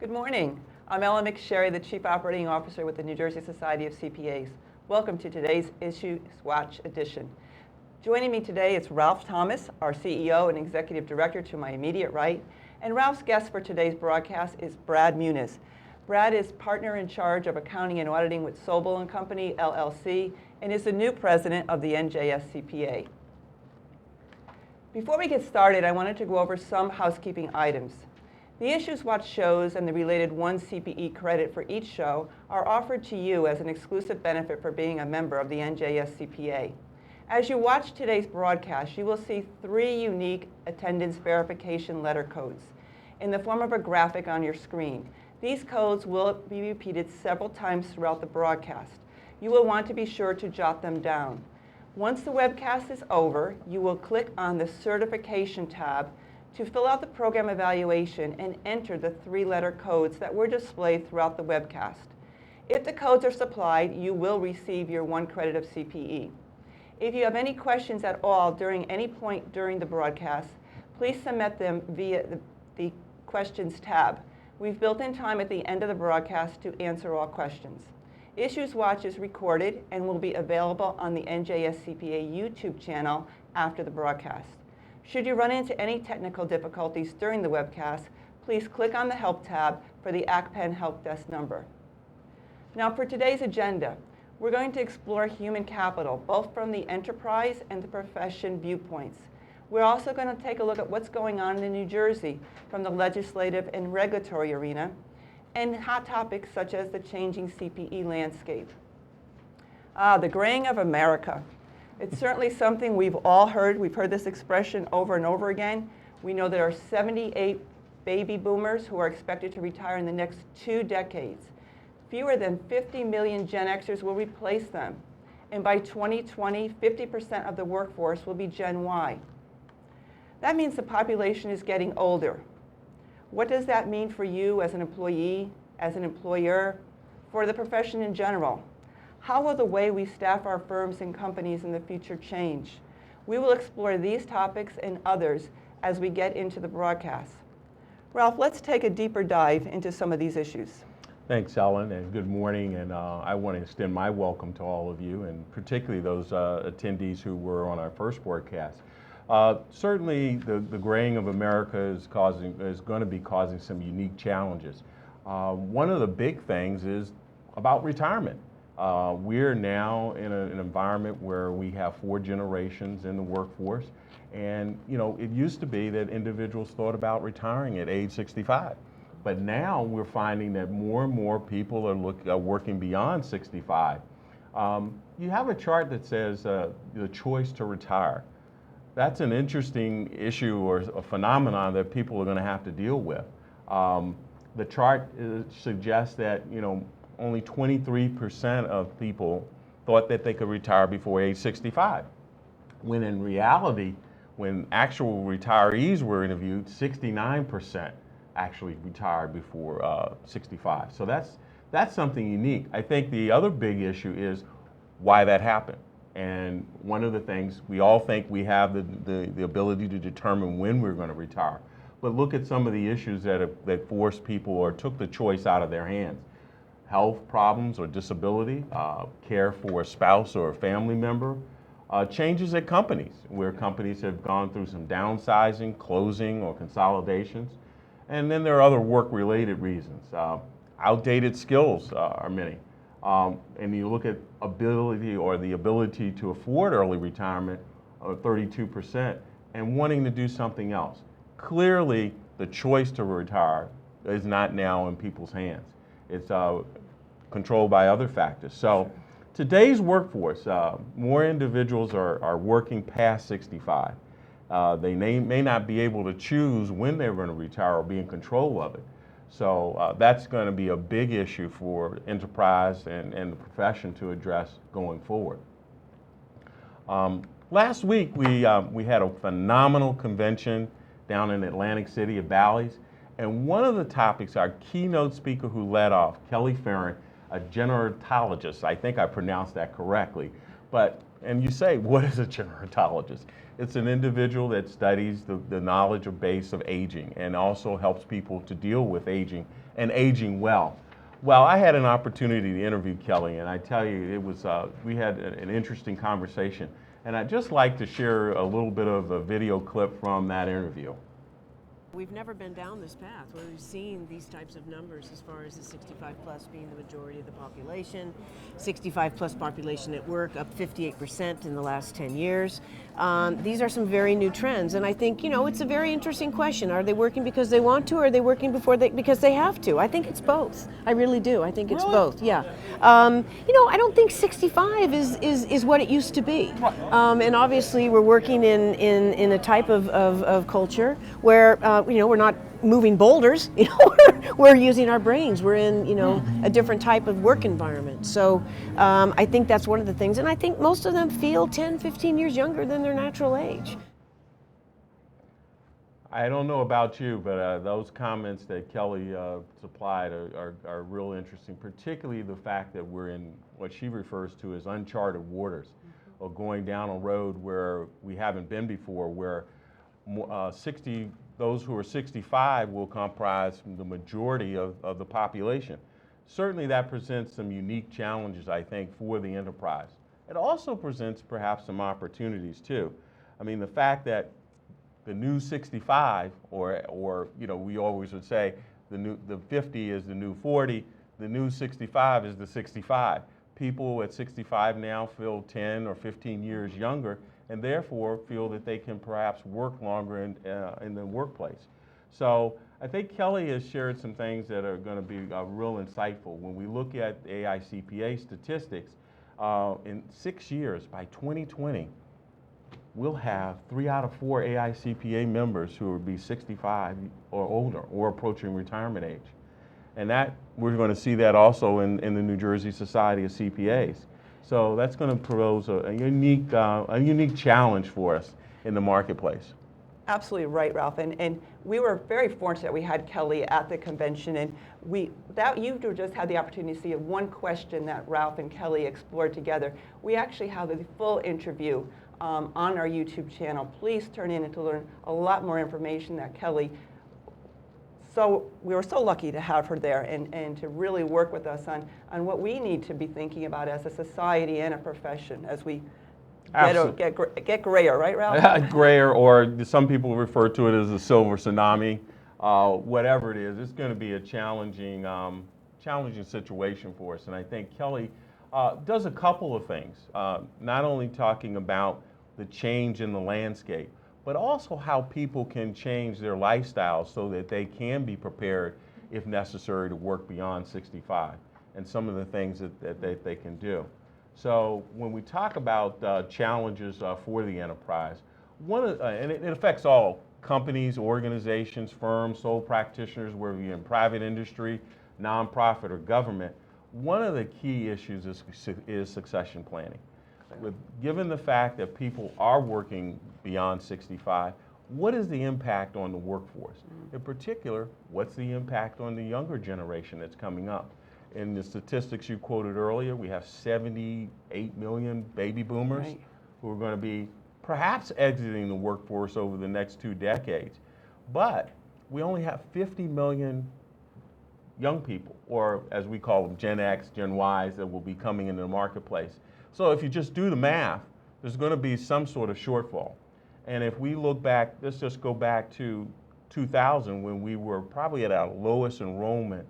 Good morning. I'm Ellen McSherry, the Chief Operating Officer with the New Jersey Society of CPAs. Welcome to today's IssuesWatch edition. Joining me today is Ralph Thomas, our CEO and Executive Director to my immediate right, and Ralph's guest for today's broadcast is Brad Muniz. Brad is partner in charge of accounting and auditing with Sobel & Company, LLC, and is the new president of the NJCPA. Before we get started, I wanted to go over some housekeeping items. The IssuesWatch shows and the related 1 CPE credit for each show are offered to you as an exclusive benefit for being a member of the NJCPA. As you watch today's broadcast, you will see 3 unique attendance verification letter codes in the form of a graphic on your screen. These codes will be repeated several times throughout the broadcast. You will want to be sure to jot them down. Once the webcast is over, you will click on the Certification tab to fill out the program evaluation and enter the 3-letter codes that were displayed throughout the webcast. If the codes are supplied, you will receive your 1 credit of CPE. If you have any questions at all during any point during the broadcast, please submit them via the Questions tab. We've built in time at the end of the broadcast to answer all questions. IssuesWatch is recorded and will be available on the NJCPA YouTube channel after the broadcast. Should you run into any technical difficulties during the webcast, please click on the Help tab for the ACPEN Help Desk number. Now for today's agenda, we're going to explore human capital, both from the enterprise and the profession viewpoints. We're also going to take a look at what's going on in New Jersey from the legislative and regulatory arena, and hot topics such as the changing CPE landscape. The graying of America. It's certainly something we've all heard. We've heard this expression over and over again. We know there are 78 baby boomers who are expected to retire in the next 2 decades. Fewer than 50 million Gen Xers will replace them. And by 2020, 50% of the workforce will be Gen Y. That means the population is getting older. What does that mean for you as an employee, as an employer, for the profession in general? How will the way we staff our firms and companies in the future change? We will explore these topics and others as we get into the broadcast. Ralph, let's take a deeper dive into some of these issues. Thanks, Ellen, and good morning. And I want to extend my welcome to all of you, and particularly those attendees who were on our first broadcast. Certainly, the graying of America is going to be causing some unique challenges. One of the big things is about retirement. We're now in an environment where we have 4 generations in the workforce, and it used to be that individuals thought about retiring at age 65, but now we're finding that more and more people are working beyond 65. You have a chart that says the choice to retire. That's an interesting issue or a phenomenon that people are going to have to deal with. The chart suggests that only 23% of people thought that they could retire before age 65, when in reality, when actual retirees were interviewed, 69% actually retired before 65. So that's something unique. I think the other big issue is why that happened. And one of the things, we all think we have the ability to determine when we're going to retire. But look at some of the issues that forced people or took the choice out of their hands. Health problems or disability, care for a spouse or a family member, changes at companies, where companies have gone through some downsizing, closing, or consolidations. And then there are other work-related reasons. Outdated skills are many. And you look at the ability to afford early retirement, 32%, and wanting to do something else. Clearly, the choice to retire is not now in people's hands. It's controlled by other factors. So today's workforce, more individuals are working past 65. They may not be able to choose when they're going to retire or be in control of it. So that's going to be a big issue for enterprise and the profession to address going forward. Last week we had a phenomenal convention down in Atlantic City at Bally's, and one of the topics, our keynote speaker who led off, Kelly Farron, a gerontologist, I think I pronounced that correctly, but And you say, what is a gerontologist? It's an individual that studies the knowledge of base of aging and also helps people to deal with aging and aging well. Well, I had an opportunity to interview Kelly, and I tell you, it was we had an interesting conversation. And I'd just like to share a little bit of a video clip from that interview. We've never been down this path where we've seen these types of numbers as far as the 65 plus being the majority of the population, 65 plus population at work up 58% in the last 10 years. These are some very new trends, and I think, it's a very interesting question. Are they working because they want to, or are they working because they have to? I think it's both. I really do. I think it's both, yeah. I don't think 65 is what it used to be. And obviously we're working in a type of culture where we're not moving boulders, we're using our brains. We're in, a different type of work environment. So I think that's one of the things. And I think most of them feel 10, 15 years younger than their natural age. I don't know about you, but those comments that Kelly supplied are real interesting, particularly the fact that we're in what she refers to as uncharted waters, or going down a road where we haven't been before, where those who are 65 will comprise the majority of the population. Certainly that presents some unique challenges, I think, for the enterprise. It also presents perhaps some opportunities too. I mean, the fact that the new 65, or we always would say the 50 is the new 40, the new 65 is the 65. People at 65 now feel 10 or 15 years younger, and therefore feel that they can perhaps work longer in the workplace. So I think Kelly has shared some things that are going to be real insightful. When we look at AICPA statistics, in 6 years, by 2020, we'll have 3 out of 4 AICPA members who will be 65 or older or approaching retirement age. And that we're going to see that also in the New Jersey Society of CPAs. So that's going to pose a unique challenge for us in the marketplace. Absolutely right, Ralph. And we were very fortunate we had Kelly at the convention, and you just had the opportunity to see one question that Ralph and Kelly explored together. We actually have the full interview on our YouTube channel. Please turn in and to learn a lot more information that Kelly. So we were so lucky to have her there and to really work with us on what we need to be thinking about as a society and a profession as we get grayer, right, Ralph? Grayer, or some people refer to it as a silver tsunami. Whatever it is, it's going to be a challenging situation for us. And I think Kelly does a couple of things, not only talking about the change in the landscape, but also how people can change their lifestyles so that they can be prepared, if necessary, to work beyond 65, and some of the things that they can do. So when we talk about challenges for the enterprise, and it affects all companies, organizations, firms, sole practitioners, whether you're in private industry, nonprofit, or government, one of the key issues is succession planning. Given the fact that people are working beyond 65, what is the impact on the workforce? In particular, what's the impact on the younger generation that's coming up? In the statistics you quoted earlier, we have 78 million baby boomers who are going to be perhaps exiting the workforce over the next 2 decades. But we only have 50 million young people, or as we call them, Gen X, Gen Ys, that will be coming into the marketplace. So if you just do the math, there's going to be some sort of shortfall. And if we look back, let's just go back to 2000, when we were probably at our lowest enrollment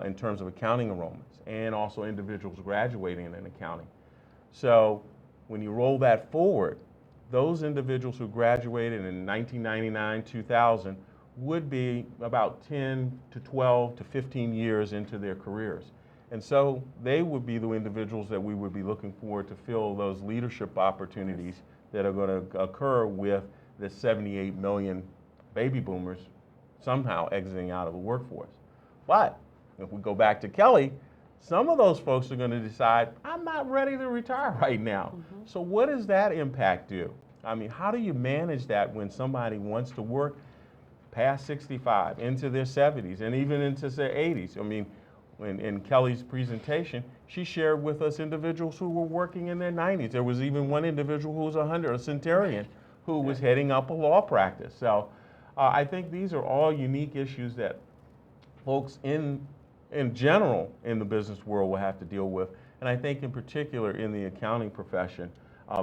in terms of accounting enrollments, and also individuals graduating in accounting. So when you roll that forward, those individuals who graduated in 1999, 2000 would be about 10 to 12 to 15 years into their careers. And so they would be the individuals that we would be looking for to fill those leadership opportunities that are going to occur with the 78 million baby boomers somehow exiting out of the workforce. But if we go back to Kelly, some of those folks are going to decide, I'm not ready to retire right now. So what does that impact do? I mean, how do you manage that when somebody wants to work past 65, into their 70s, and even into their 80s? I mean, in Kelly's presentation, she shared with us individuals who were working in their 90s. There was even one individual who was 100, a centenarian, who was heading up a law practice. So I think these are all unique issues that folks in general in the business world will have to deal with. And I think in particular in the accounting profession,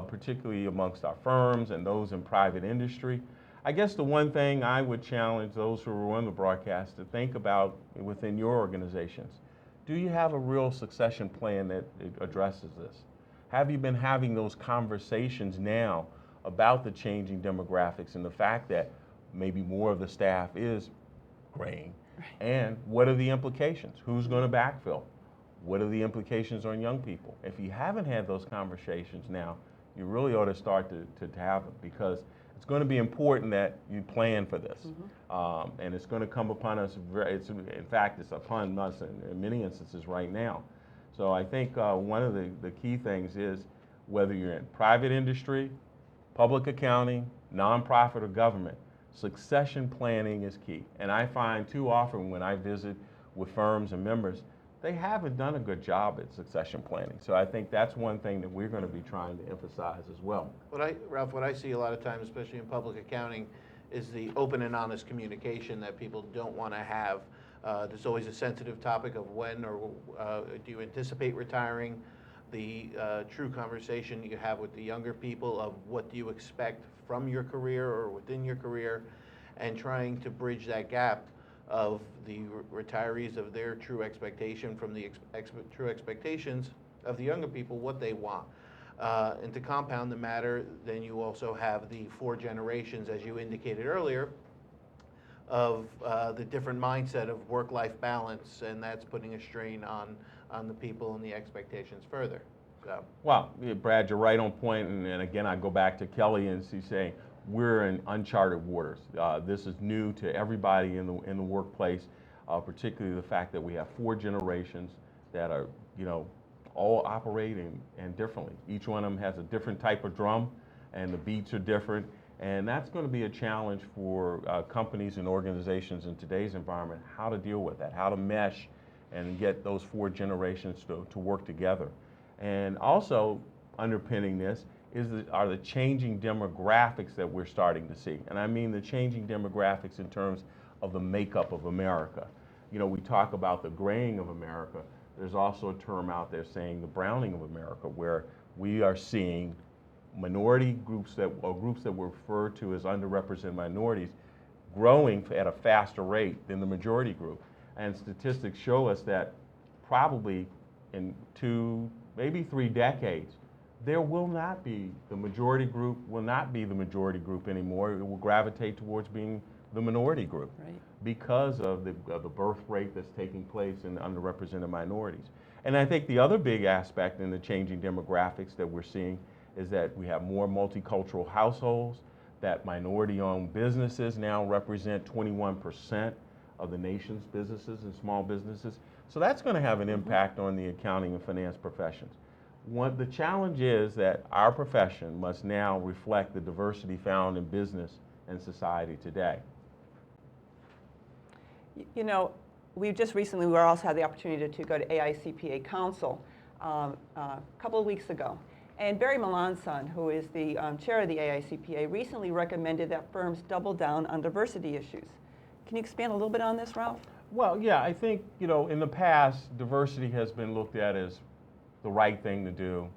particularly amongst our firms and those in private industry. I guess the one thing I would challenge those who are on the broadcast to think about within your organizations, do you have a real succession plan that addresses this? Have you been having those conversations now about the changing demographics and the fact that maybe more of the staff is graying? And what are the implications? Who's going to backfill? What are the implications on young people? If you haven't had those conversations now, you really ought to start to have them, because it's going to be important that you plan for this. And it's going to come upon us, in fact, it's upon us in many instances right now. So I think one of the key things is, whether you're in private industry, public accounting, nonprofit, or government, succession planning is key. And I find too often when I visit with firms and members, they haven't done a good job at succession planning. So I think that's one thing that we're going to be trying to emphasize as well. Ralph, what I see a lot of times, especially in public accounting, is the open and honest communication that people don't want to have. There's always a sensitive topic of when or do you anticipate retiring. The true conversation you have with the younger people of what do you expect from your career or within your career, and trying to bridge that gap of the retirees of their true expectation from the true expectations of the younger people, what they want. And to compound the matter, then you also have the 4 generations, as you indicated earlier, of the different mindset of work-life balance, and that's putting a strain on the people and the expectations further. So. Well, Brad, you're right on point, and again, I go back to Kelly and she's saying we're in uncharted waters. This is new to everybody in the workplace, particularly the fact that we have 4 generations that are, all operating and differently. Each one of them has a different type of drum, and the beats are different, and that's going to be a challenge for companies and organizations in today's environment, how to deal with that, how to mesh and get those 4 generations to work together. And also underpinning this are the changing demographics that we're starting to see. And I mean the changing demographics in terms of the makeup of America. We talk about the graying of America. There's also a term out there saying the browning of America, where we are seeing minority groups groups that were referred to as underrepresented minorities growing at a faster rate than the majority group. And statistics show us that probably in 2, maybe 3 decades, there will not be the majority group anymore. It will gravitate towards being the minority group, right, because of the birth rate that's taking place in the underrepresented minorities. And I think the other big aspect in the changing demographics that we're seeing is that we have more multicultural households, that minority-owned businesses now represent 21% of the nation's businesses and small businesses. So that's going to have an impact on the accounting and finance professions. The challenge is that our profession must now reflect the diversity found in business and society today. We just recently, we also had the opportunity to go to AICPA Council a couple of weeks ago. And Barry Melanson, who is the chair of the AICPA, recently recommended that firms double down on diversity issues. Can you expand a little bit on this, Ralph? Well, yeah, I think, in the past, diversity has been looked at as the right thing to do,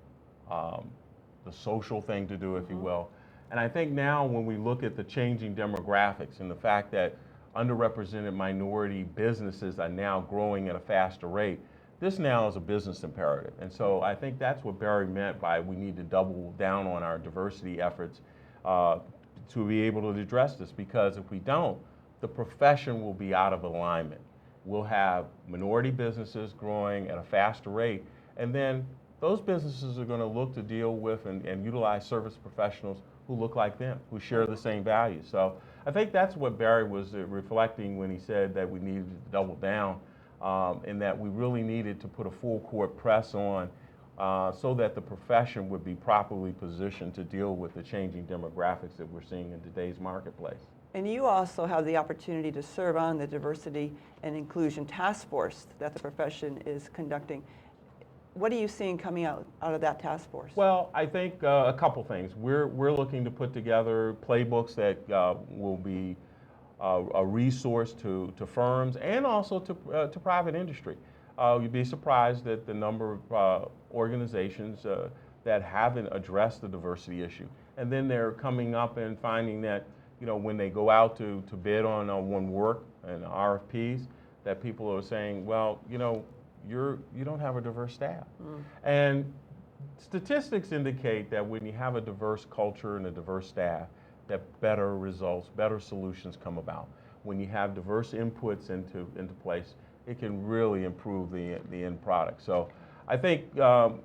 the social thing to do, if you will. And I think now when we look at the changing demographics and the fact that underrepresented minority businesses are now growing at a faster rate, this now is a business imperative. And so I think that's what Barry meant by we need to double down on our diversity efforts to be able to address this, because if we don't, the profession will be out of alignment. We'll have minority businesses growing at a faster rate, and then those businesses are going to look to deal with and utilize service professionals who look like them, who share the same values. So I think that's what Barry was reflecting when he said that we needed to double down, and that we really needed to put a full court press on so that the profession would be properly positioned to deal with the changing demographics that we're seeing in today's marketplace. And you also have the opportunity to serve on the Diversity and Inclusion Task Force that the profession is conducting. What are you seeing coming out of that task force? Well, I think a couple things. We're looking to put together playbooks that will be a resource to firms and also to private industry. You'd be surprised at the number of organizations that haven't addressed the diversity issue. And then they're coming up and finding that, when they go out to bid on work and RFPs, that people are saying, well, you don't have a diverse staff. And statistics indicate that when you have a diverse culture and a diverse staff, that better results, better solutions come about. When you have diverse inputs into place, it can really improve the end product. So I think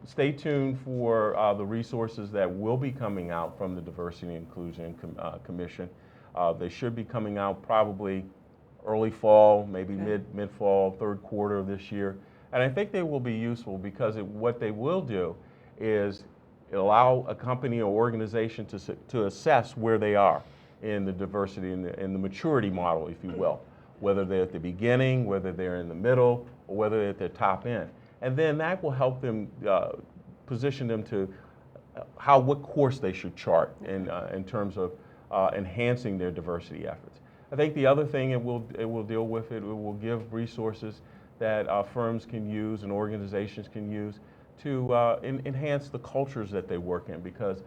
stay tuned for the resources that will be coming out from the Diversity and Inclusion Commission. They should be coming out probably early fall, maybe mid-fall, third quarter of this year. And I think they will be useful because what they will do is allow a company or organization to assess where they are in the diversity and the maturity model, if you will, whether they're at the beginning, whether they're in the middle, or whether they're at the top end. And then that will help them position them to what course they should chart in terms of enhancing their diversity efforts. I think the other thing it will deal with, it will give resources that firms can use and organizations can use to enhance the cultures that they work in, because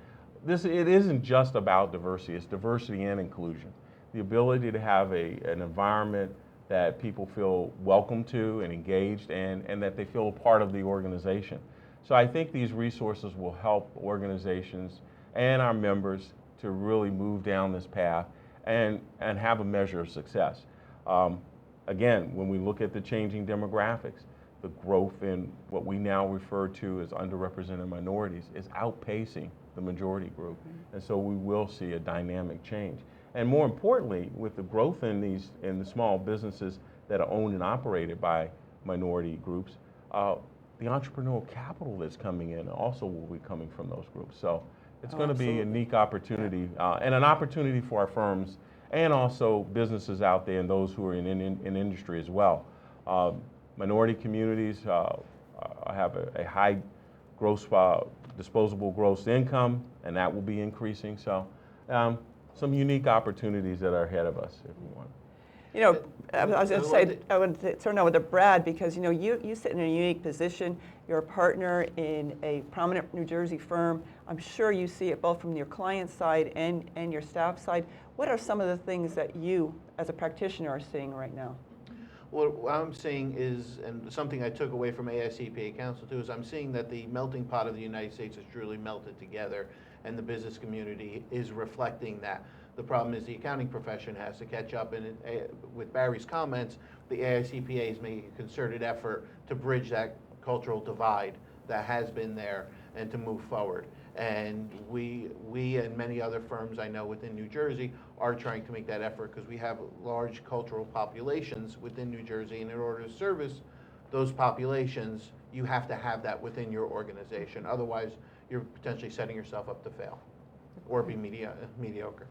it isn't just about diversity, it's diversity and inclusion. The ability to have an environment that people feel welcome to and engaged and that they feel a part of the organization. So I think these resources will help organizations and our members to really move down this path and have a measure of success. Again, when we look at the changing demographics, the growth in what we now refer to as underrepresented minorities is outpacing the majority group. And so we will see a dynamic change. And more importantly, with the growth in the small businesses that are owned and operated by minority groups, the entrepreneurial capital that's coming in also will be coming from those groups. So it's going to be a unique opportunity and an opportunity for our firms and also businesses out there and those who are in industry as well. Minority communities have a high disposable gross income, and that will be increasing. So some unique opportunities that are ahead of us, if we want. I was going to say, I want to turn over to Brad because, you sit in a unique position. You're a partner in a prominent New Jersey firm. I'm sure you see it both from your client side and your staff side. What are some of the things that you, as a practitioner, are seeing right now? Well, what I'm seeing is, and something I took away from IssuesCPA Council too, is I'm seeing that the melting pot of the United States has truly melted together, and the business community is reflecting that. The problem is the accounting profession has to catch up, and with Barry's comments, the IssuesCPA is making a concerted effort to bridge that cultural divide that has been there and to move forward. And we and many other firms I know within New Jersey are trying to make that effort because we have large cultural populations within New Jersey, and in order to service those populations, you have to have that within your organization. Otherwise, you're potentially setting yourself up to fail or be mediocre.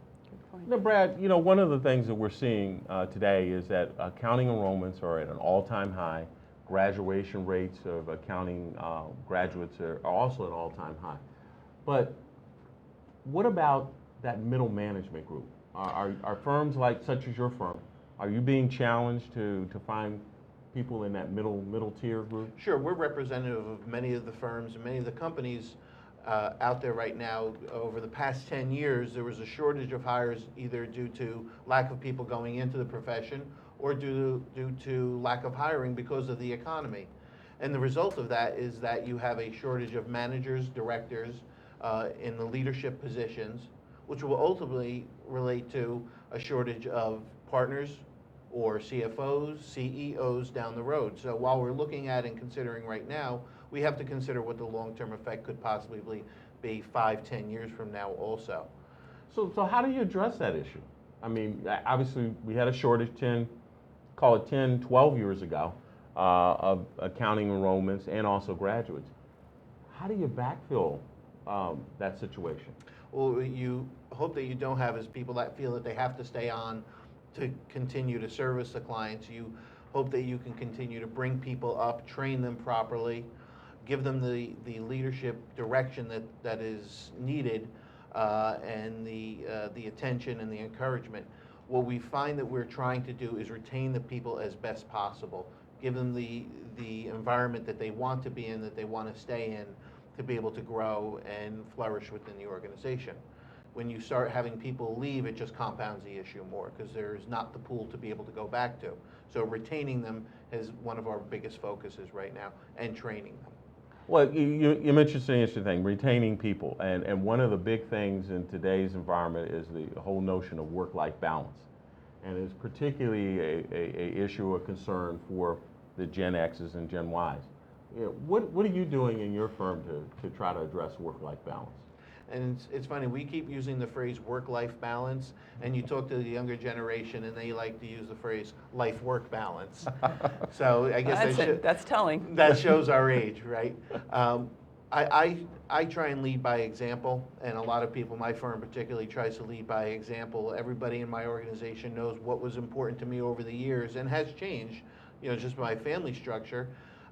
Now, Brad, one of the things that we're seeing today is that accounting enrollments are at an all-time high. Graduation rates of accounting graduates are also at an all-time high. But what about that middle management group? Are firms such as your firm, are you being challenged to find people in that middle tier group? Sure, we're representative of many of the firms and many of the companies out there right now. Over the past 10 years, there was a shortage of hires either due to lack of people going into the profession or due to lack of hiring because of the economy. And the result of that is that you have a shortage of managers, directors in the leadership positions, which will ultimately relate to a shortage of partners or CFOs, CEOs down the road. So while we're looking at and considering right now, we have to consider what the long-term effect could possibly be 5-10 years from now also. So how do you address that issue? I mean, obviously we had a shortage 12 years ago of accounting enrollments and also graduates. How do you backfill that situation? Well, you hope that you don't have is people that feel that they have to stay on to continue to service the clients. You hope that you can continue to bring people up, train them properly, give them the leadership direction that is needed, and the attention and the encouragement. What we find that we're trying to do is retain the people as best possible, give them the environment that they want to be in, that they want to stay in, to be able to grow and flourish within the organization. When you start having people leave, it just compounds the issue more because there's not the pool to be able to go back to. So retaining them is one of our biggest focuses right now, and training them. Well, you mentioned an interesting thing, retaining people, and one of the big things in today's environment is the whole notion of work-life balance, and it's particularly a issue or concern for the Gen X's and Gen Y's. You know, what are you doing in your firm to try to address work-life balance? And it's funny, we keep using the phrase work-life balance, and you talk to the younger generation and they like to use the phrase life-work balance. So I guess That's telling. that shows our age, right? I try and lead by example, and a lot of people, my firm particularly, tries to lead by example. Everybody in my organization knows what was important to me over the years and has changed, you know, just my family structure.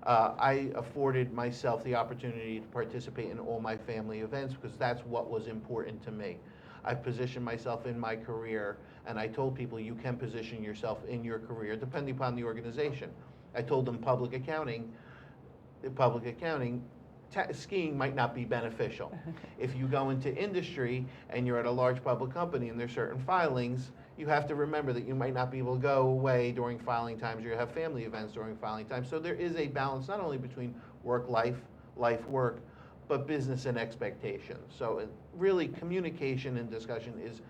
I afforded myself the opportunity to participate in all my family events because that's what was important to me. I positioned myself in my career, and I told people you can position yourself in your career depending upon the organization. I told them public accounting, skiing might not be beneficial. If you go into industry and you're at a large public company and there's certain filings, you have to remember that you might not be able to go away during filing times, or you have family events during filing times. So there is a balance not only between work-life, life-work, but business and expectations. So really communication and discussion is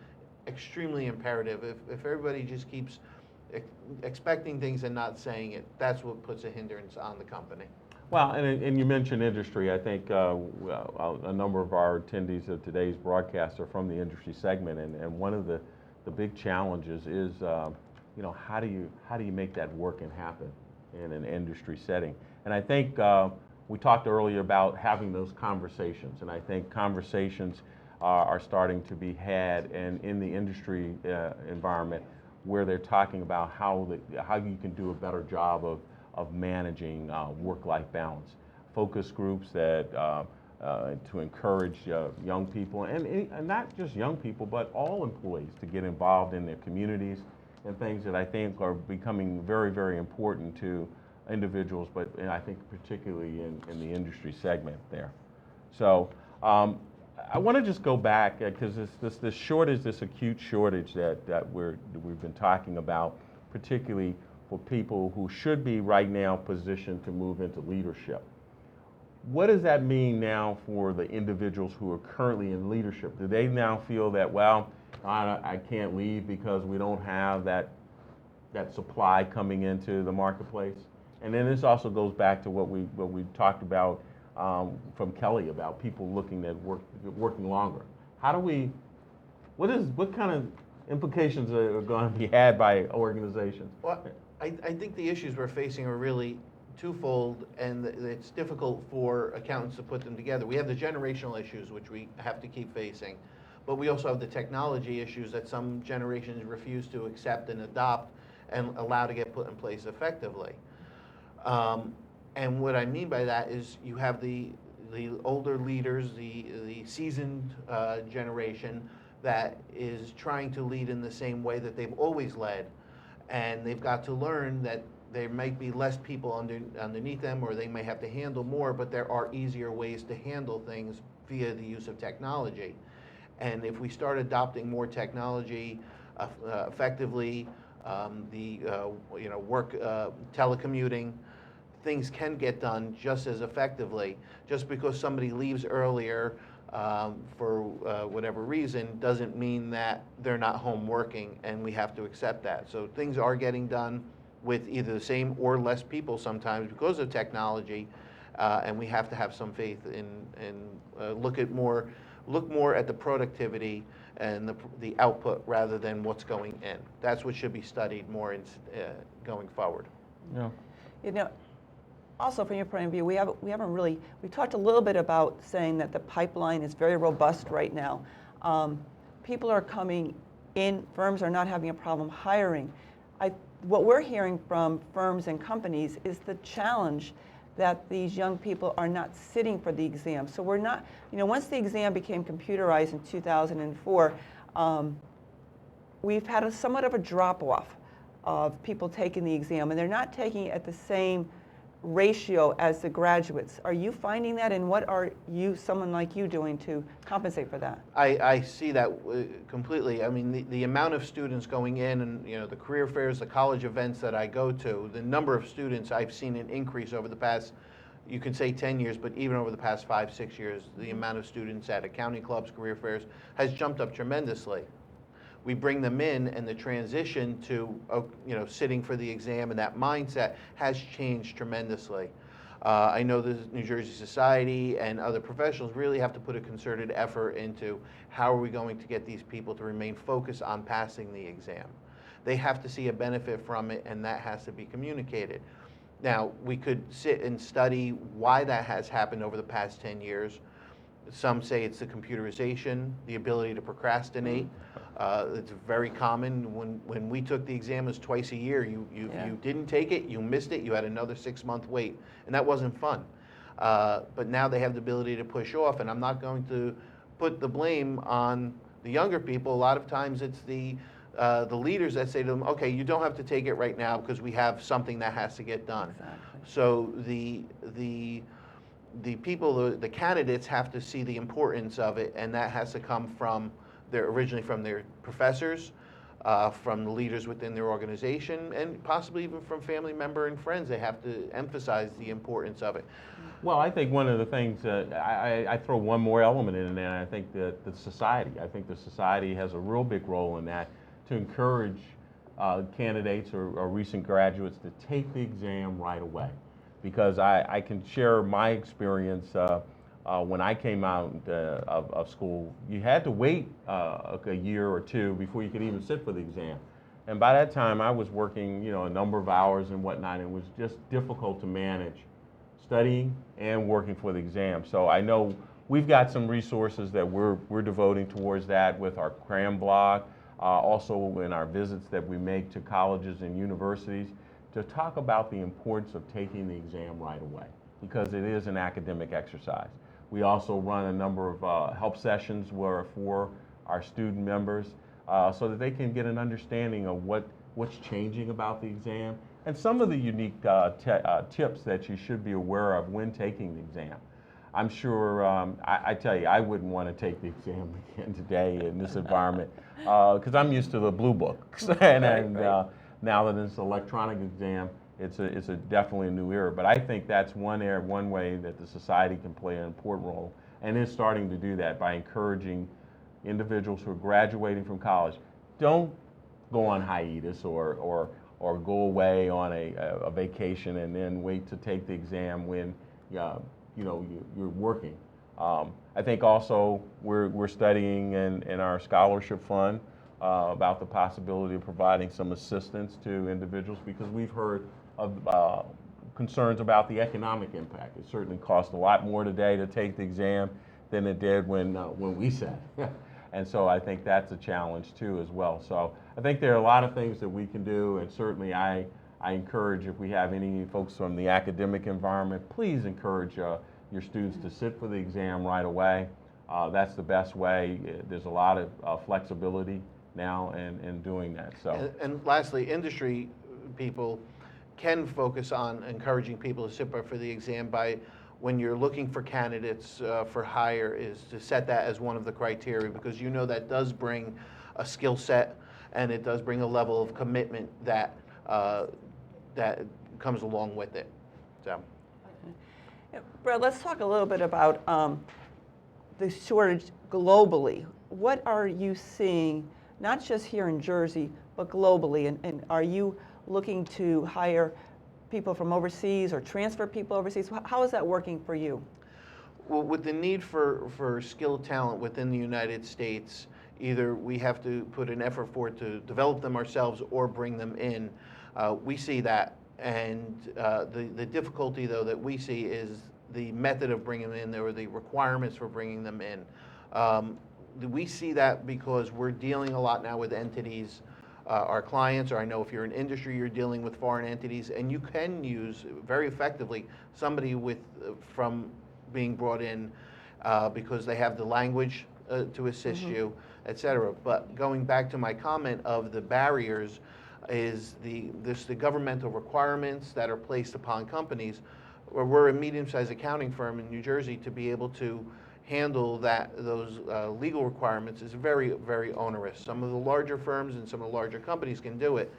extremely imperative. If everybody just keeps expecting things and not saying it, that's what puts a hindrance on the company. Well, and you mentioned industry. I think a number of our attendees of today's broadcast are from the industry segment, and one of the big challenges is, you know, how do you make that work and happen in an industry setting? And I think we talked earlier about having those conversations, and I think conversations are starting to be had in the industry environment where they're talking about how you can do a better job of managing work-life balance. Focus groups that to encourage young people, and not just young people, but all employees to get involved in their communities and things that I think are becoming very, very important to individuals, but I think particularly in the industry segment there. So I want to just go back because this shortage, this acute shortage that we've been talking about, particularly for people who should be right now positioned to move into leadership. What does that mean now for the individuals who are currently in leadership? Do they now feel that, well, I can't leave because we don't have that supply coming into the marketplace? And then this also goes back to what we talked about from Kelly about people looking at working longer. What kind of implications are going to be had by organizations? Well, I think the issues we're facing are really twofold, and it's difficult for accountants to put them together. We have the generational issues, which we have to keep facing, but we also have the technology issues that some generations refuse to accept and adopt and allow to get put in place effectively. And what I mean by that is you have the older leaders, the seasoned generation that is trying to lead in the same way that they've always led, and they've got to learn that there might be less people underneath them, or they may have to handle more, but there are easier ways to handle things via the use of technology. And if we start adopting more technology effectively, work telecommuting, things can get done just as effectively. Just because somebody leaves earlier for whatever reason doesn't mean that they're not home working, and we have to accept that. So things are getting done with either the same or less people sometimes because of technology, and we have to have some faith in look more at the productivity and the output rather than what's going in. That's what should be studied more going forward. Yeah. You know, also from your point of view, we talked a little bit about saying that the pipeline is very robust right now. people are coming in, firms are not having a problem hiring. What we're hearing from firms and companies is the challenge that these young people are not sitting for the exam. So we're not, once the exam became computerized in 2004, we've had somewhat of a drop-off of people taking the exam, and they're not taking it at the same ratio as the graduates. Are you finding that, and what are someone like you doing to compensate for that? I see that completely. I mean, the amount of students going in and, the career fairs, the college events that I go to, the number of students, I've seen an increase over the past, you could say 10 years, but even over the past 5-6 years, the amount of students at accounting clubs, career fairs has jumped up tremendously. We bring them in, and the transition to sitting for the exam and that mindset has changed tremendously. I know the New Jersey Society and other professionals really have to put a concerted effort into how are we going to get these people to remain focused on passing the exam. They have to see a benefit from it, and that has to be communicated. Now, we could sit and study why that has happened over the past 10 years. Some say it's the computerization, the ability to procrastinate. It's very common. When we took the exam, it was twice a year. You didn't take it, you missed it, you had another 6-month wait, and that wasn't fun. But now they have the ability to push off, and I'm not going to put the blame on the younger people. A lot of times it's the leaders that say to them, okay, you don't have to take it right now because we have something that has to get done. Exactly. So the people, the candidates have to see the importance of it, and that has to come from originally from their professors, from the leaders within their organization, and possibly even from family member and friends. They have to emphasize the importance of it. Well, I think one of the things, I throw one more element in there, and I think that the society has a real big role in that, to encourage candidates or recent graduates to take the exam right away. Because I can share my experience when I came out of school. You had to wait a year or two before you could even sit for the exam. And by that time, I was working, a number of hours and whatnot, and it was just difficult to manage studying and working for the exam. So I know we've got some resources that we're devoting towards that with our cram block, also in our visits that we make to colleges and universities, to talk about the importance of taking the exam right away, because it is an academic exercise. We also run a number of help sessions for our student members so that they can get an understanding of what's changing about the exam and some of the unique tips that you should be aware of when taking the exam. I'm sure, I tell you, I wouldn't want to take the exam again today in this environment because I'm used to the blue books. Right. Now that it's an electronic exam, it's definitely a new era. But I think that's one way that the society can play an important role, and is starting to do that by encouraging individuals who are graduating from college. Don't go on hiatus or go away on a vacation and then wait to take the exam when you're working. I think also we're studying in our scholarship fund about the possibility of providing some assistance to individuals, because we've heard of concerns about the economic impact. It certainly costs a lot more today to take the exam than it did when we sat. And so I think that's a challenge too as well. So I think there are a lot of things that we can do, and certainly I encourage, if we have any folks from the academic environment, please encourage your students to sit for the exam right away. That's the best way. There's a lot of flexibility now in doing that. So. And lastly, industry people can focus on encouraging people to sit for the exam by, when you're looking for candidates for hire, is to set that as one of the criteria, because that does bring a skill set, and it does bring a level of commitment that comes along with it. So. Brett, let's talk a little bit about the shortage globally. What are you seeing, not just here in Jersey, but globally? And are you looking to hire people from overseas or transfer people overseas? How is that working for you? Well, with the need for skilled talent within the United States, either we have to put an effort forward to develop them ourselves or bring them in. We see that. And the difficulty, though, that we see is the method of bringing them in, or the requirements for bringing them in. we see that because we're dealing a lot now with entities, our clients, or I know if you're in industry, you're dealing with foreign entities, and you can use very effectively somebody with from being brought in because they have the language to assist you, et cetera. But going back to my comment of the barriers is the governmental requirements that are placed upon companies. Where we're a medium-sized accounting firm in New Jersey, to be able to handle those legal requirements is very, very onerous. Some of the larger firms and some of the larger companies can do it,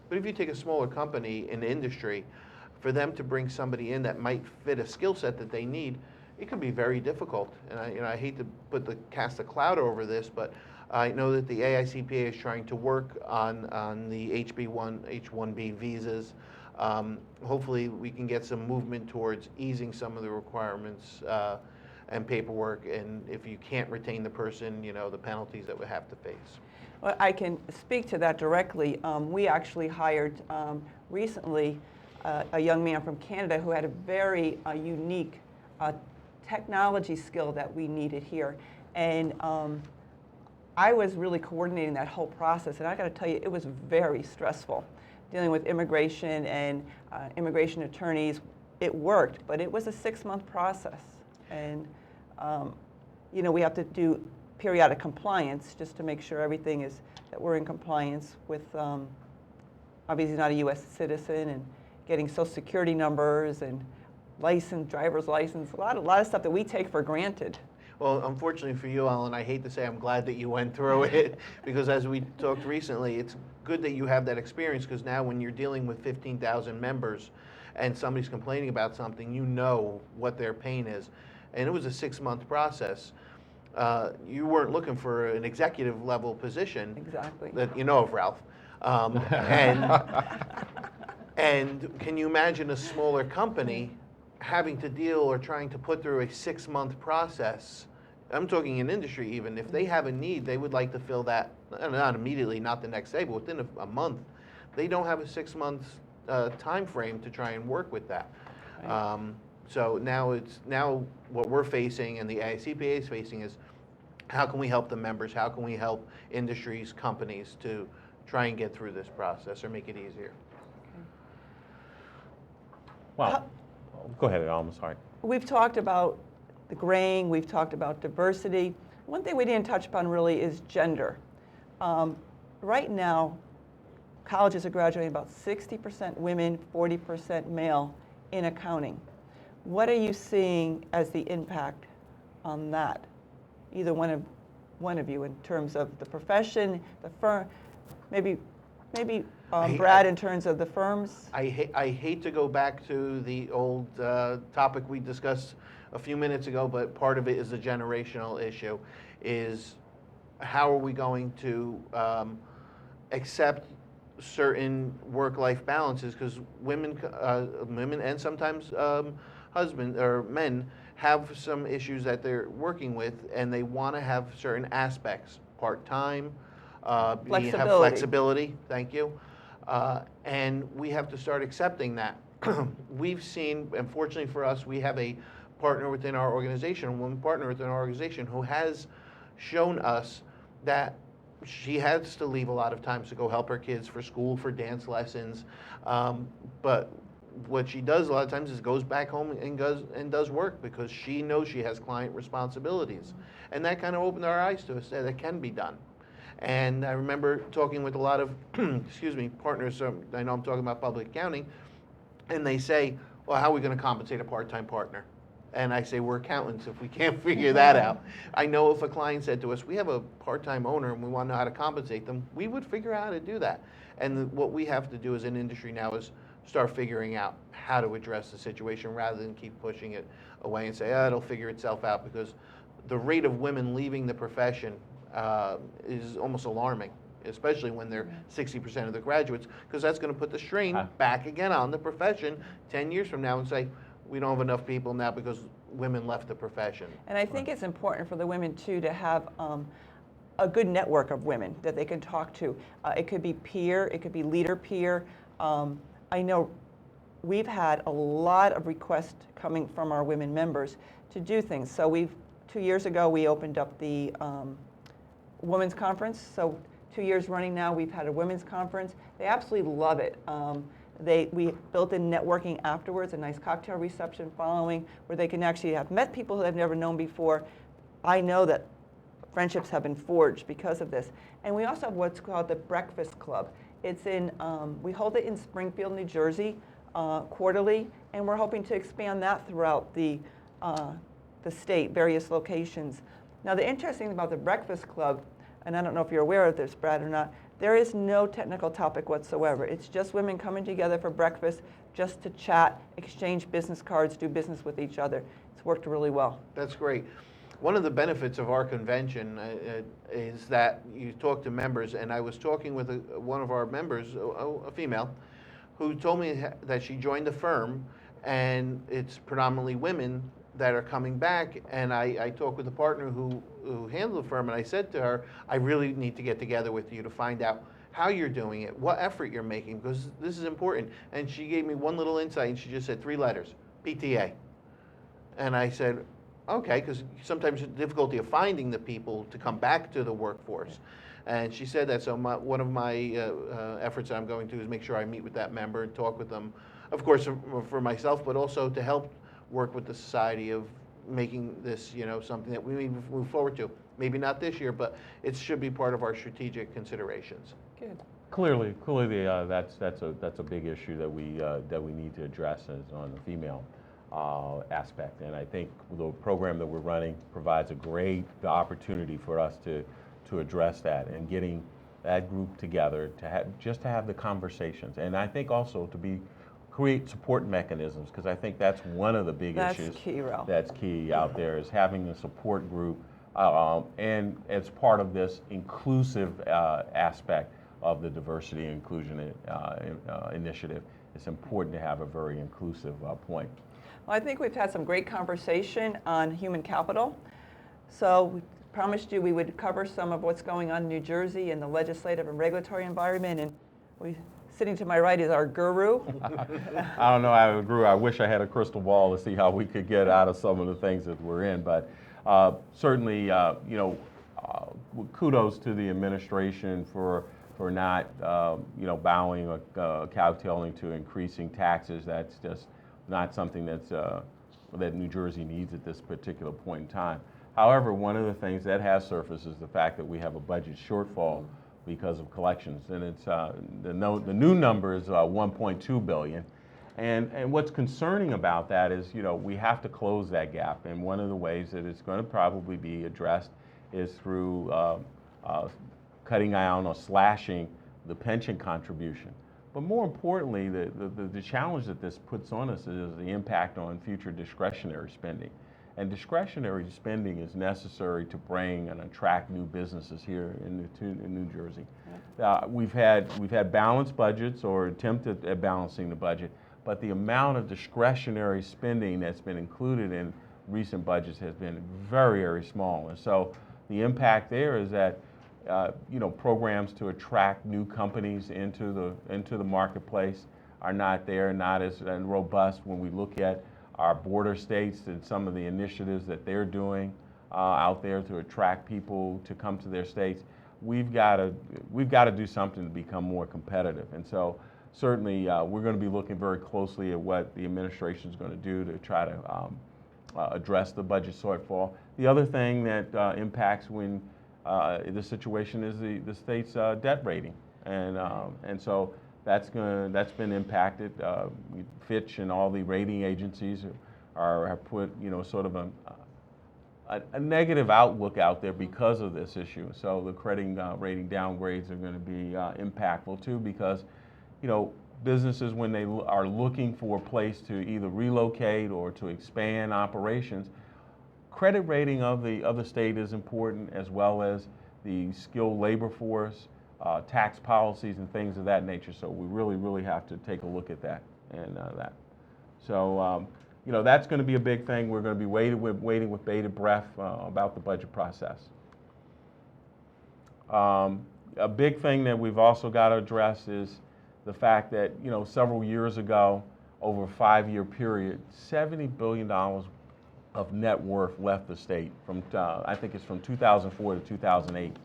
but if you take a smaller company in the industry, for them to bring somebody in that might fit a skill set that they need, it can be very difficult. And I hate to cast a cloud over this, but I know that the AICPA is trying to work on the H-1B visas. Hopefully we can get some movement towards easing some of the requirements and paperwork, and if you can't retain the person, the penalties that we have to face. Well, I can speak to that directly. We actually hired recently a young man from Canada who had a very unique technology skill that we needed here. And I was really coordinating that whole process, and I got to tell you, it was very stressful dealing with immigration and immigration attorneys. It worked, but it was a 6-month process. And we have to do periodic compliance just to make sure everything is, that we're in compliance with, obviously not a U.S. citizen, and getting Social Security numbers and driver's license, a lot of stuff that we take for granted. Well, unfortunately for you, Alan, I hate to say I'm glad that you went through it, because as we talked recently, it's good that you have that experience, because now when you're dealing with 15,000 members and somebody's complaining about something, you know what their pain is. And it was a 6-month process. You weren't looking for an executive level position. Exactly. That you know of, Ralph. And can you imagine a smaller company having to deal or trying to put through a 6-month process? I'm talking in industry even. If they have a need, they would like to fill that, not immediately, not the next day, but within a month. They don't have a 6-month time frame to try and work with that. Right. So now what we're facing and the ISCPA is facing is, how can we help the members? How can we help industries, companies to try and get through this process or make it easier? Well, go ahead, I'm sorry. We've talked about the graying, we've talked about diversity. One thing we didn't touch upon really is gender. Right now, colleges are graduating about 60% women, 40% male in accounting. What are you seeing as the impact on that? Either one of you, in terms of the profession, the firm, maybe Brad, in terms of the firms. I hate to go back to the old topic we discussed a few minutes ago, but part of it is a generational issue. Is how are we going to accept certain work-life balances? Because women and sometimes husbands or men have some issues that they're working with, and they want to have certain aspects, part-time, have flexibility. Thank you. And we have to start accepting that. We've seen, unfortunately for us, we have a partner within our organization, a woman partner within our organization, who has shown us that she has to leave a lot of times to go help her kids for school, for dance lessons. But what she does a lot of times is goes back home and does work, because she knows she has client responsibilities. And that kind of opened our eyes to us that it can be done. And I remember talking with a lot of, partners, I know I'm talking about public accounting, and they say, well, how are we going to compensate a part-time partner? And I say, we're accountants if we can't figure that out. I know if a client said to us, we have a part-time owner and we want to know how to compensate them, we would figure out how to do that. And what we have to do as an industry now is start figuring out how to address the situation, rather than keep pushing it away and say, it'll figure itself out, because the rate of women leaving the profession is almost alarming, especially when they're 60% of the graduates, because that's going to put the strain back again on the profession 10 years from now and say, we don't have enough people now because women left the profession. And I think it's important for the women, too, to have a good network of women that they can talk to. It could be peer, it could be leader peer. I know we've had a lot of requests coming from our women members to do things. So 2 years ago, we opened up the women's conference. So 2 years running now, we've had a women's conference. They absolutely love it. We built in networking afterwards, a nice cocktail reception following, where they can actually have met people who they've never known before. I know that friendships have been forged because of this. And we also have what's called the Breakfast Club. It's in, we hold it in Springfield, New Jersey, quarterly, and we're hoping to expand that throughout the state, various locations. Now, the interesting thing about the Breakfast Club, and I don't know if you're aware of this, Brad, or not, there is no technical topic whatsoever. It's just women coming together for breakfast, just to chat, exchange business cards, do business with each other. It's worked really well. That's great. One of the benefits of our convention is that you talk to members, and I was talking with one of our members, a female, who told me that she joined the firm, and it's predominantly women that are coming back. And I talked with a partner who handled the firm, and I said to her, I really need to get together with you to find out how you're doing it, what effort you're making, because this is important. And she gave me one little insight, and she just said 3 letters, PTA. And I said, okay, because sometimes the difficulty of finding the people to come back to the workforce. And she said that, so one of my efforts that I'm going to is make sure I meet with that member and talk with them, of course, for myself, but also to help work with the society of making this, something that we move forward to. Maybe not this year, but it should be part of our strategic considerations. Good. Clearly, that's a big issue that we need to address on the female aspect. And I think the program that we're running provides a great opportunity for us to address that, and getting that group together to have the conversations. And I think also to create support mechanisms, because I think that's one of the big issues. That's key, Ralph. That's key out there, is having a support group, and as part of this inclusive aspect of the diversity and inclusion initiative, it's important to have a very inclusive point. Well, I think we've had some great conversation on human capital. So we promised you we would cover some of what's going on in New Jersey in the legislative and regulatory environment. And sitting to my right is our guru. I don't know, I wish I had a crystal ball to see how we could get out of some of the things that we're in. But certainly, kudos to the administration for not, bowing or kowtowing to increasing taxes. That's just not something that New Jersey needs at this particular point in time. However, one of the things that has surfaced is the fact that we have a budget shortfall because of collections, and it's the new number is 1.2 billion. And what's concerning about that is, we have to close that gap, and one of the ways that it's going to probably be addressed is through cutting down or slashing the pension contribution. But more importantly, the challenge that this puts on us is the impact on future discretionary spending. And discretionary spending is necessary to bring and attract new businesses here in New Jersey. We've had balanced budgets, or attempted at balancing the budget, but the amount of discretionary spending that's been included in recent budgets has been very, very small. And so the impact there is that programs to attract new companies into the marketplace are not there, not as robust. When we look at our border states and some of the initiatives that they're doing out there to attract people to come to their states, we've got to do something to become more competitive. And so certainly we're going to be looking very closely at what the administration is going to do to try to address the budget shortfall. The other thing that impacts when the situation is the state's debt rating, and so that's been impacted. Fitch and all the rating agencies have put sort of a negative outlook out there because of this issue. So the credit rating downgrades are going to be impactful too, because businesses, when they are looking for a place to either relocate or to expand operations, credit rating of the state is important, as well as the skilled labor force, tax policies, and things of that nature. So we really, really have to take a look at that and that. So that's going to be a big thing. We're going to be waiting with bated breath about the budget process. A big thing that we've also got to address is the fact that several years ago, over a 5-year period, $70 billion of net worth left the state from I think it's from 2004 to 2008.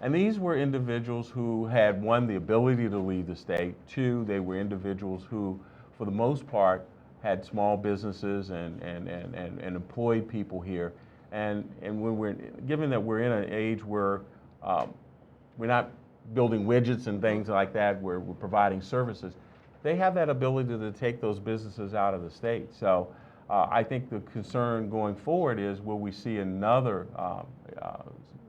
And these were individuals who had, one, the ability to leave the state. Two, they were individuals who, for the most part, had small businesses and employed people here. And when given that we're in an age where we're not building widgets and things like that, where we're providing services, they have that ability to take those businesses out of the state. So I think the concern going forward is, will we see another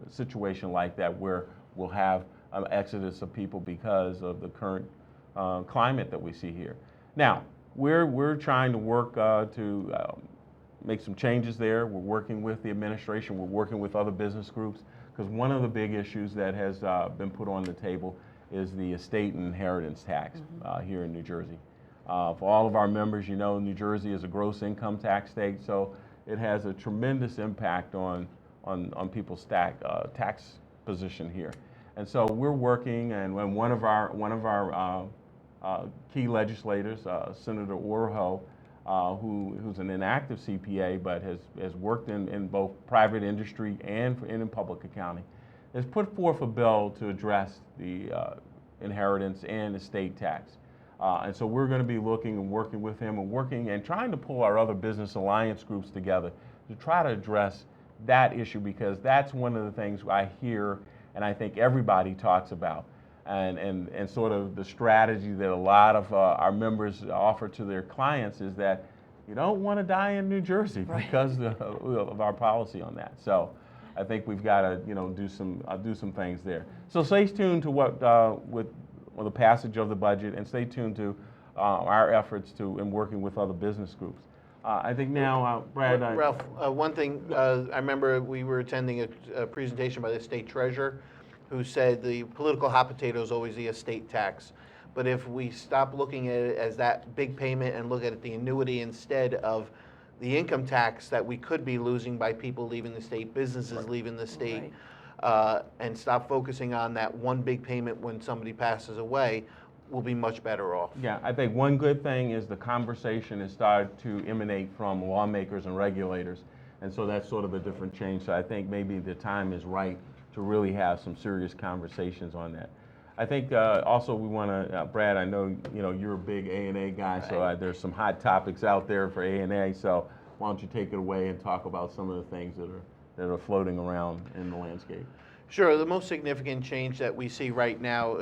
situation like that where we'll have an exodus of people because of the current climate that we see here. Now, we're trying to work to make some changes there. We're working with the administration. We're working with other business groups, because one of the big issues that has been put on the table is the estate and inheritance tax here in New Jersey. For all of our members, you know, New Jersey is a gross income tax state, so it has a tremendous impact on people's tax position here. And so we're working, and when one of our key legislators, Senator Orho, who's an inactive CPA but has worked in both private industry and in public accounting, has put forth a bill to address the inheritance and estate tax. And so we're going to be looking and working with him and trying to pull our other business alliance groups together to try to address that issue, because that's one of the things I hear and I think everybody talks about. And sort of the strategy that a lot of our members offer to their clients is that you don't want to die in New Jersey because of our policy on that. So I think we've got to do some things there. So stay tuned to what with the passage of the budget, and stay tuned to our efforts in working with other business groups. I think now, Brad. Ralph, one thing, I remember we were attending a presentation by the state treasurer, who said the political hot potato is always the estate tax. But if we stop looking at it as that big payment and look at the annuity instead of the income tax that we could be losing by people leaving the state, businesses leaving the state, and stop focusing on that one big payment when somebody passes away, we'll be much better off. Yeah, I think one good thing is the conversation has started to emanate from lawmakers and regulators. And so that's sort of a different change. So I think maybe the time is right to really have some serious conversations on that. I think also we want to, Brad, I know you're a big A&A guy, so there's some hot topics out there for A&A. So why don't you take it away and talk about some of the things that are floating around in the landscape? Sure. The most significant change that we see right now,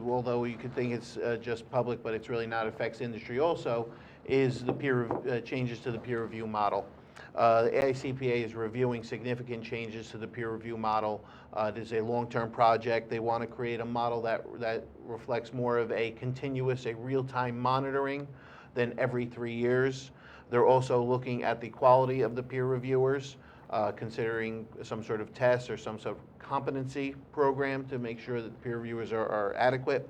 although you could think it's just public, but it's really not, affects industry also, is the changes to the peer review model. The AICPA is reviewing significant changes to the peer review model. It is a long-term project. They want to create a model that reflects more of a continuous, a real-time monitoring than every 3 years. They're also looking at the quality of the peer reviewers, considering some sort of test or some sort of competency program to make sure that the peer reviewers are adequate.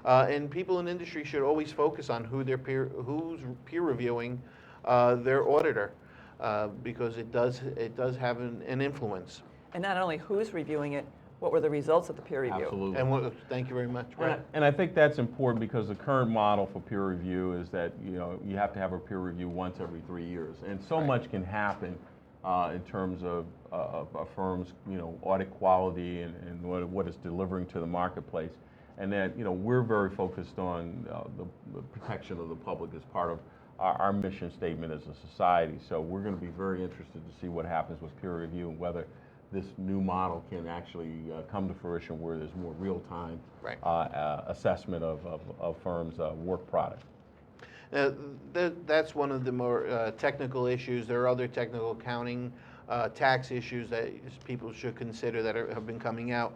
And people in industry should always focus on who's peer reviewing their auditor. Because it does have an influence. And not only who's reviewing it, what were the results of the peer review? Absolutely. And thank you very much, Brad. And I think that's important, because the current model for peer review is that you have to have a peer review once every 3 years, and so much can happen in terms of a firm's audit quality and what it's delivering to the marketplace, and that we're very focused on the protection of the public as part of our mission statement as a society. So we're going to be very interested to see what happens with peer review and whether this new model can actually come to fruition, where there's more real-time assessment of firms' work product. That's one of the more technical issues. There are other technical accounting tax issues that people should consider that have been coming out.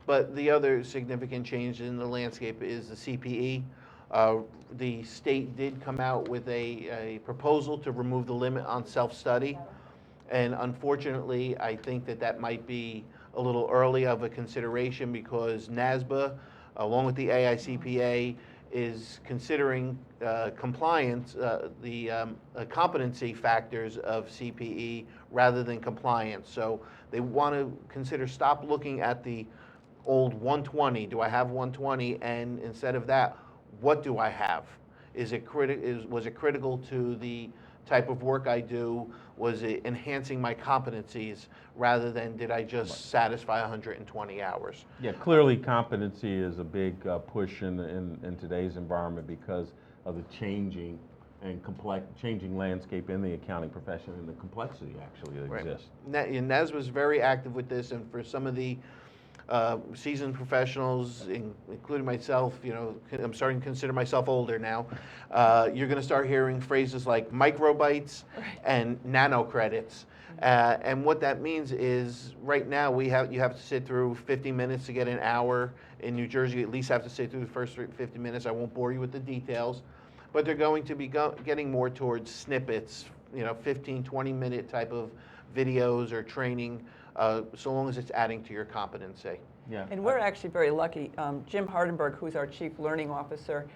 But the other significant change in the landscape is the CPE. The state did come out with a proposal to remove the limit on self-study, and unfortunately I think that might be a little early of a consideration, because NASBA, along with the AICPA, is considering compliance, the competency factors of CPE rather than compliance. So they want to stop looking at the old 120, do I have 120, and instead of that, what do I have? Was it critical to type of work I do, was it enhancing my competencies rather than did I just satisfy 120 hours? Yeah, clearly competency is a big push in today's environment because of the changing and changing landscape in the accounting profession and the complexity actually that exists. And Nez was very active with this, and for some of the seasoned professionals, including myself, you know, I'm starting to consider myself older now. You're going to start hearing phrases like microbytes and nano credits. And what that means is right now you have to sit through 50 minutes to get an hour. In New Jersey, you at least have to sit through the first 50 minutes. I won't bore you with the details, but they're going to be getting more towards snippets, you know, 15, 20-minute type of videos or training, so long as it's adding to your competency. Yeah. And we're actually very lucky. Jim Hardenberg, who's our Chief Learning Officer,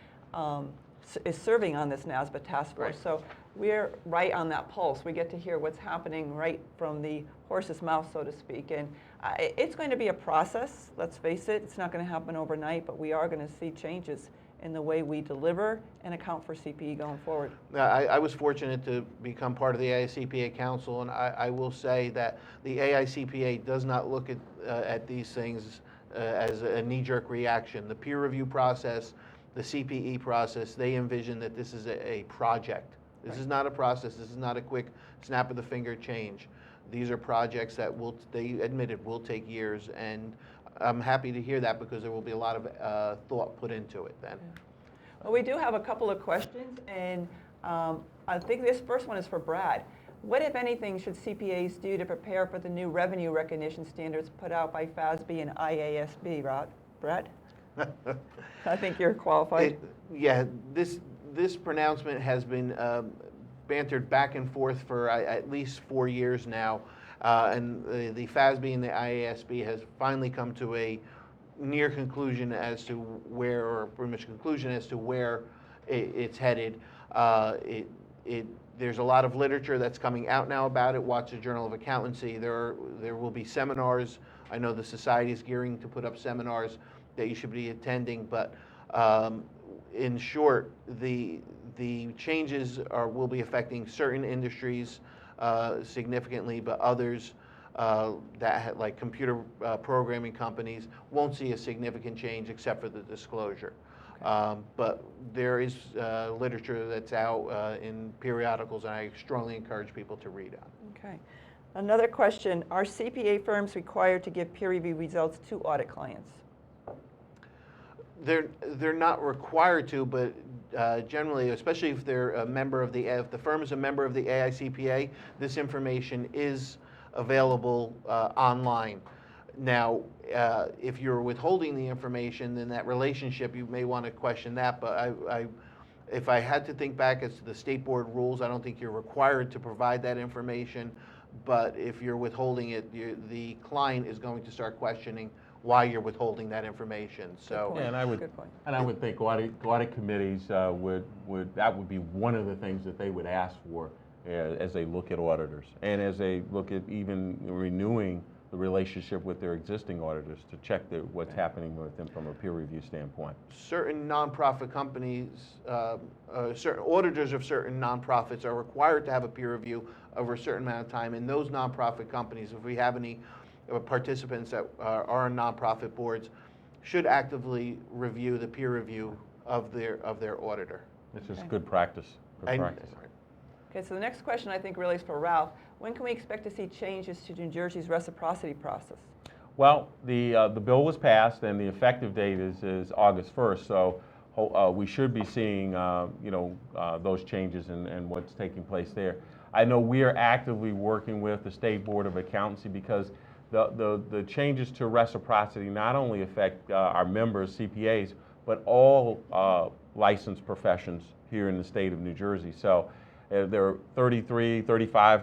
is serving on this NASBA task force. Right. So we're right on that pulse. We get to hear what's happening right from the horse's mouth, so to speak. And it's going to be a process, let's face it. It's not going to happen overnight, but we are going to see changes in the way we deliver and account for CPE going forward. I was fortunate to become part of the AICPA Council, and I will say that the AICPA does not look at these things as a knee-jerk reaction. The peer review process, the CPE process, they envision that this is a project. This is not a process. This is not a quick snap of the finger change. These are projects that they admitted will take years, and I'm happy to hear that because there will be a lot of thought put into it then. Well, we do have a couple of questions, and I think this first one is for Brad. What, if anything, should CPAs do to prepare for the new revenue recognition standards put out by FASB and IASB, Brad? I think you're qualified. This pronouncement has been bantered back and forth for at least 4 years now. And the FASB and the IASB has finally come to a near conclusion as to where, or pretty much conclusion as to where it's headed. There's a lot of literature that's coming out now about it. Watch the Journal of Accountancy. There will be seminars. I know the society is gearing to put up seminars that you should be attending. But in short, the changes will be affecting certain industries significantly, but others like computer programming companies won't see a significant change except for the disclosure. But there is literature that's out in periodicals, and I strongly encourage people to read it. Okay. Another question, are CPA firms required to give peer review results to audit clients? They're not required to, but generally, especially if they're a member of if the firm is a member of the AICPA, this information is available online. Now, if you're withholding the information, then that relationship, you may want to question that, but if I had to think back as to the state board rules, I don't think you're required to provide that information, but if you're withholding it, the client is going to start questioning why you're withholding that information. So, Good point. Yeah, Good point. and I would think audit committees that would be one of the things that they would ask for as they look at auditors, and as they look at even renewing the relationship with their existing auditors to check what's happening with them from a peer review standpoint. certain nonprofit companies, certain auditors of certain nonprofits are required to have a peer review over a certain amount of time, and those nonprofit companies, if we have any participants that are on nonprofit boards, should actively review the peer review of their auditor. It's just good practice. Good practice. Okay, so the next question I think really is for Ralph. When can we expect to see changes to New Jersey's reciprocity process? Well, the bill was passed, and the effective date is August 1st. So we should be seeing those changes and what's taking place there. I know we are actively working with the State Board of Accountancy because the changes to reciprocity not only affect our members, CPAs, but all licensed professions here in the state of New Jersey. So there are 33, 35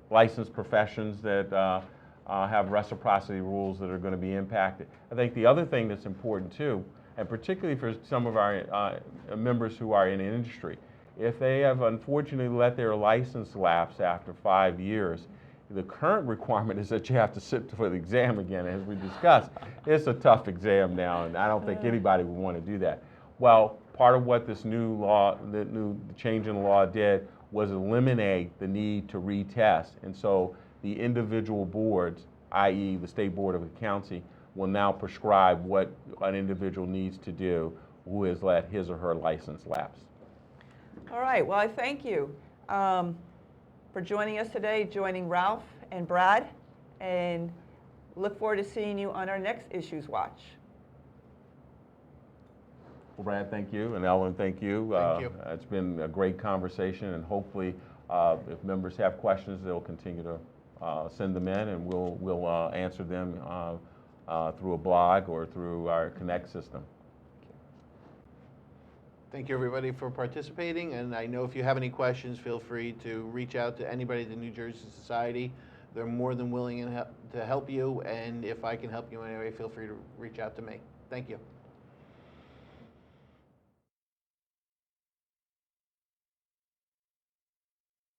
licensed professions that have reciprocity rules that are going to be impacted. I think the other thing that's important too, and particularly for some of our members who are in industry, if they have unfortunately let their license lapse after 5 years, the current requirement is that you have to sit for the exam again, as we discussed. It's a tough exam now, and I don't think anybody would want to do that. Well, part of what this new law, the change in the law did, was eliminate the need to retest. And so the individual boards, i.e. the State Board of Accounting, will now prescribe what an individual needs to do who has let his or her license lapse. All right, well, I thank you for joining us today, joining Ralph and Brad, and look forward to seeing you on our next Issues Watch. Well, Brad, thank you, and Ellen, thank you. Thank you. It's been a great conversation, and hopefully, if members have questions, they'll continue to send them in, and we'll answer them through a blog or through our Connect system. Thank you, everybody, for participating. And I know if you have any questions, feel free to reach out to anybody at the New Jersey Society. They're more than willing to help you. And if I can help you in any way, feel free to reach out to me. Thank you.